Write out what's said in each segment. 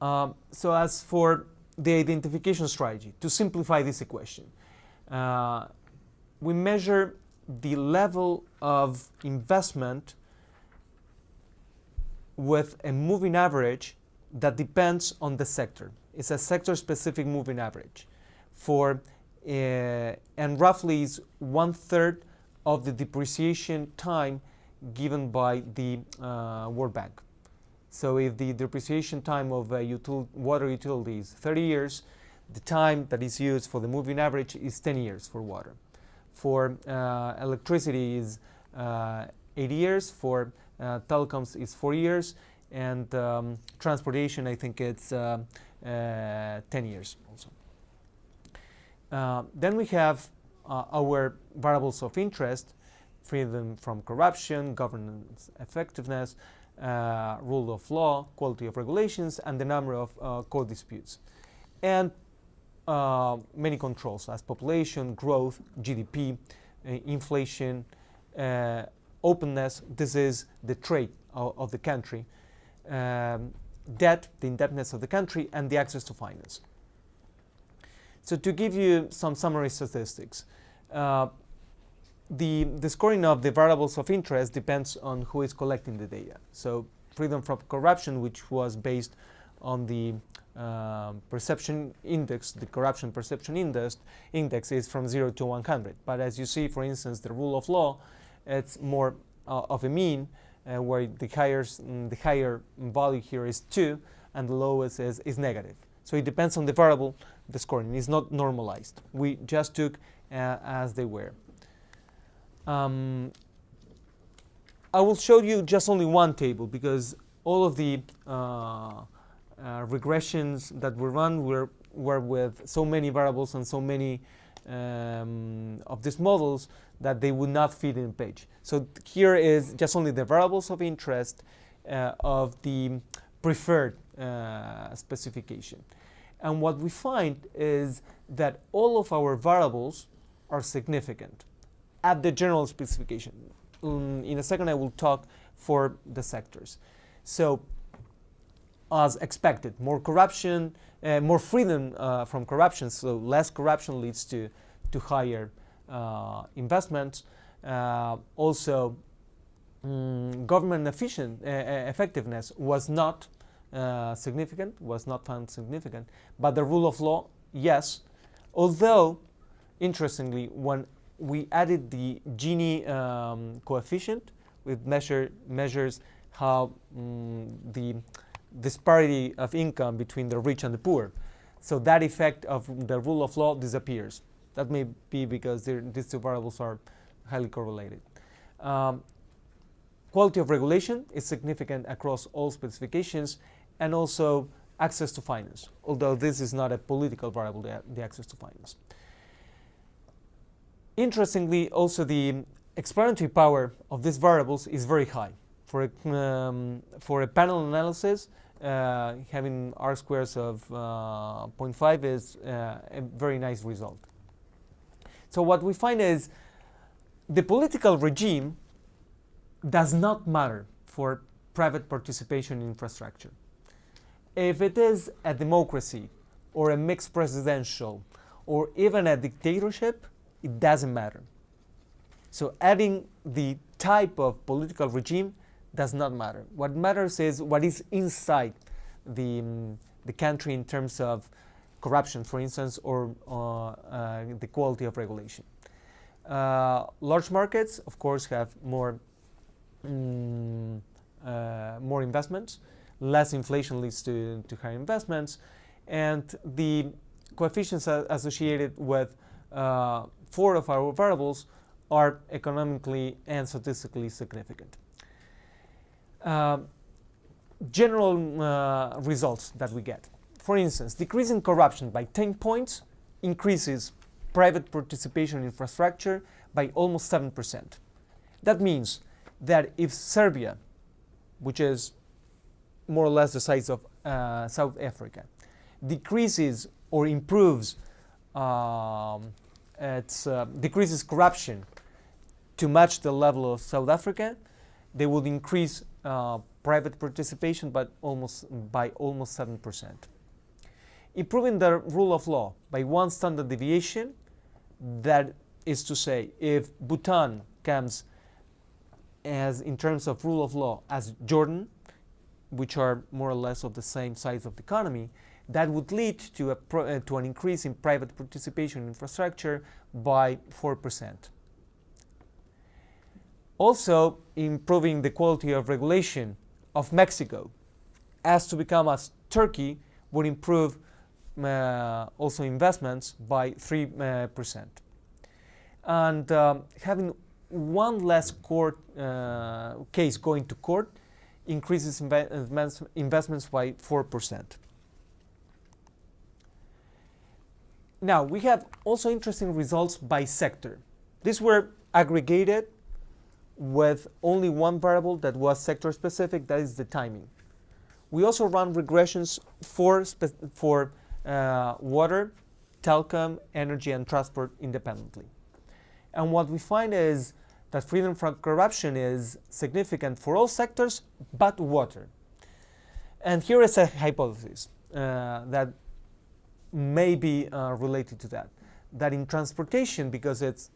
So as for the identification strategy, to simplify this equation, we measure the level of investment with a moving average that depends on the sector. It's a sector-specific moving average and roughly is 1/3 of the depreciation time given by the World Bank. So if the depreciation time of water utility is 30 years, the time that is used for the moving average is 10 years for water. For electricity is 80 years, for telecoms is 4 years, and transportation, I think it's 10 years also. Then we have our variables of interest: freedom from corruption, governance effectiveness, rule of law, quality of regulations, and the number of court disputes. And many controls as population, growth, GDP, inflation, openness. This is the trade of the country, debt, the indebtedness of the country, and the access to finance. So to give you some summary statistics, the scoring of the variables of interest depends on who is collecting the data. So freedom from corruption, which was based on the perception index, the corruption perception index is from 0 to 100. But as you see, for instance, the rule of law, it's more of a mean, where the higher value here is 2, and the lowest is negative. So it depends on the variable, the scoring is not normalized. We just took as they were. I will show you just only one table, because all of the regressions that we run were with so many variables and so many of these models that they would not fit in a page. So here is just only the variables of interest of the preferred specification. And what we find is that all of our variables are significant at the general specification. In a second I will talk for the sectors. So as expected, more corruption, more freedom from corruption, so less corruption leads to higher investments. Also, government effectiveness was not significant, was not found significant, but the rule of law, yes. Although, interestingly, when we added the Gini coefficient, which measures how the disparity of income between the rich and the poor. So that effect of the rule of law disappears. That may be because these two variables are highly correlated. Quality of regulation is significant across all specifications, and also access to finance, although this is not a political variable, the access to finance. Interestingly, also the explanatory power of these variables is very high. For a panel analysis, having R-squares of 0.5 is a very nice result. So what we find is the political regime does not matter for private participation in infrastructure. If it is a democracy or a mixed presidential or even a dictatorship, it doesn't matter. So adding the type of political regime does not matter. What matters is what is inside the country in terms of corruption, for instance, or the quality of regulation. Large markets, of course, have more investments. Less inflation leads to higher investments, and the coefficients associated with 4 of our variables are economically and statistically significant. General results that we get. For instance, decreasing corruption by 10 points increases private participation in infrastructure by almost 7%. That means that if Serbia, which is more or less the size of South Africa, decreases or improves, decreases corruption to match the level of South Africa, they would increase private participation by almost 7%. Improving the rule of law by one standard deviation, that is to say, if Bhutan comes as in terms of rule of law as Jordan, which are more or less of the same size of the economy, that would lead to an increase in private participation in infrastructure by 4%. Also, improving the quality of regulation of Mexico as to become as Turkey would improve also investments by 3%. And having one less court case going to court increases investments by 4%. Now, we have also interesting results by sector. These were aggregated with only one variable that was sector specific, that is the timing. We also run regressions for water, telecom, energy, and transport independently. And what we find is that freedom from corruption is significant for all sectors but water. And here is a hypothesis that may be related to that. That in transportation, because it's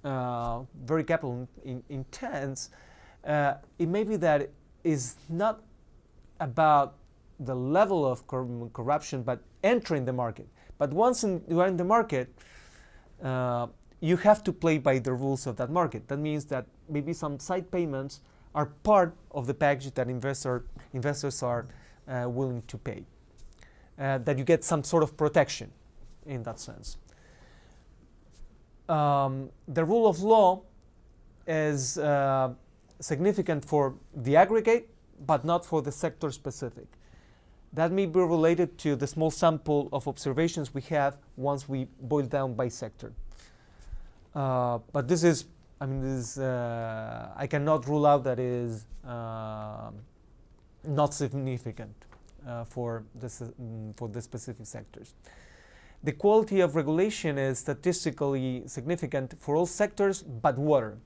very capital intense, it may be that is not about the level of corruption, but entering the market. But once you are in the market, you have to play by the rules of that market. That means that maybe some side payments are part of the package that investors are willing to pay. That you get some sort of protection in that sense. The rule of law is significant for the aggregate, but not for the sector specific. That may be related to the small sample of observations we have once we boil down by sector. But this is, I cannot rule out that is not significant for the specific sectors. The quality of regulation is statistically significant for all sectors but water.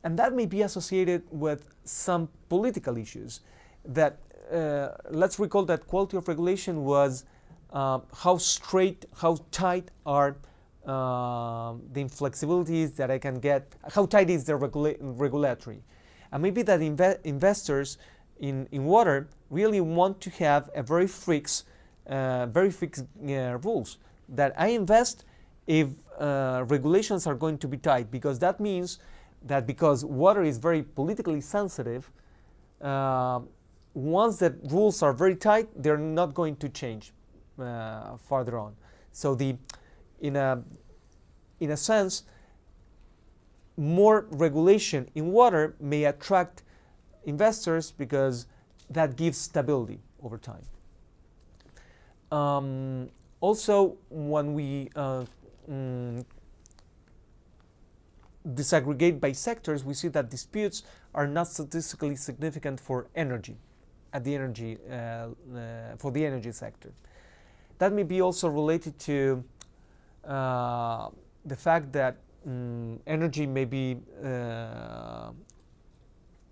And that may be associated with some political issues. That let's recall that quality of regulation was how tight are the inflexibilities that I can get, how tight is the regulatory. And maybe that investors in water really want to have a very fixed rules. That I invest if regulations are going to be tight, because that means that because water is very politically sensitive, once the rules are very tight, they're not going to change farther on. So in a sense, more regulation in water may attract investors because that gives stability over time. Also, when we disaggregate by sectors, we see that disputes are not statistically significant for energy, for the energy sector. That may be also related to the fact that energy may be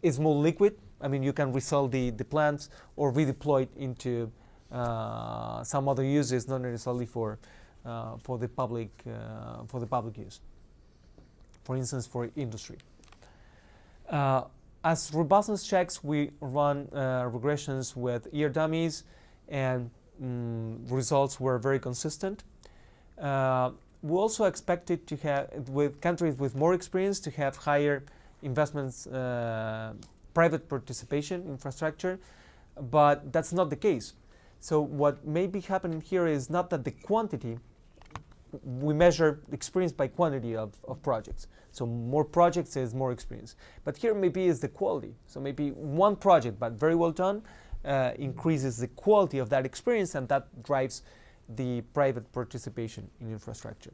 is more liquid. I mean, you can resell the plants or redeploy it into some other uses, not necessarily for the public use. For instance, for industry. As robustness checks, we run regressions with ear dummies, and results were very consistent. We also expected to have, with countries with more experience, to have higher investments, private participation infrastructure, but that's not the case. So what may be happening here is not that the quantity, we measure experience by quantity of projects. So more projects is more experience. But here maybe is the quality. So maybe one project, but very well done, increases the quality of that experience, and that drives the private participation in infrastructure.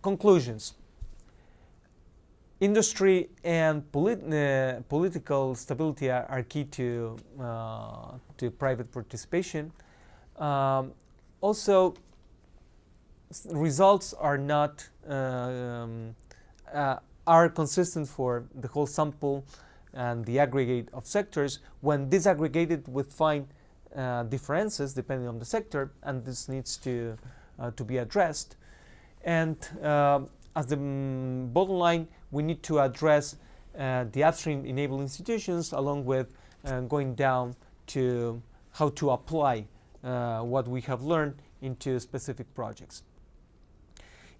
Conclusions. Industry and political stability are key to private participation. Also, results are not are consistent for the whole sample and the aggregate of sectors. When disaggregated, we find differences depending on the sector, and this needs to be addressed. And as the bottom line, we need to address the upstream enable institutions, along with going down to how to apply what we have learned into specific projects.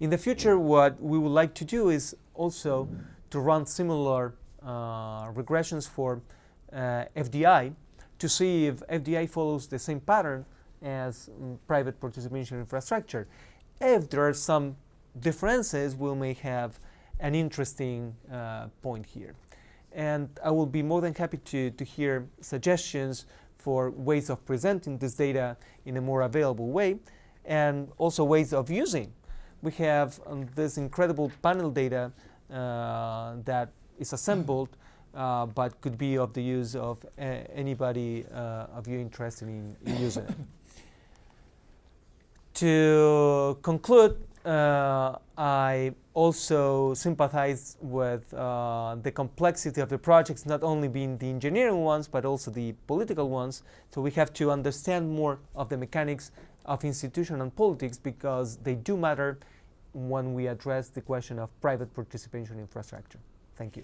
In the future, what we would like to do is also to run similar regressions for FDI to see if FDI follows the same pattern as private participation infrastructure. If there are some differences, we may have an interesting point here. And I will be more than happy to hear suggestions for ways of presenting this data in a more available way, and also ways of using. We have this incredible panel data that is assembled, but could be of the use of anybody of you interested in using it. To conclude, I also sympathize with the complexity of the projects, not only being the engineering ones, but also the political ones. So we have to understand more of the mechanics of institution and politics, because they do matter when we address the question of private participation infrastructure. Thank you.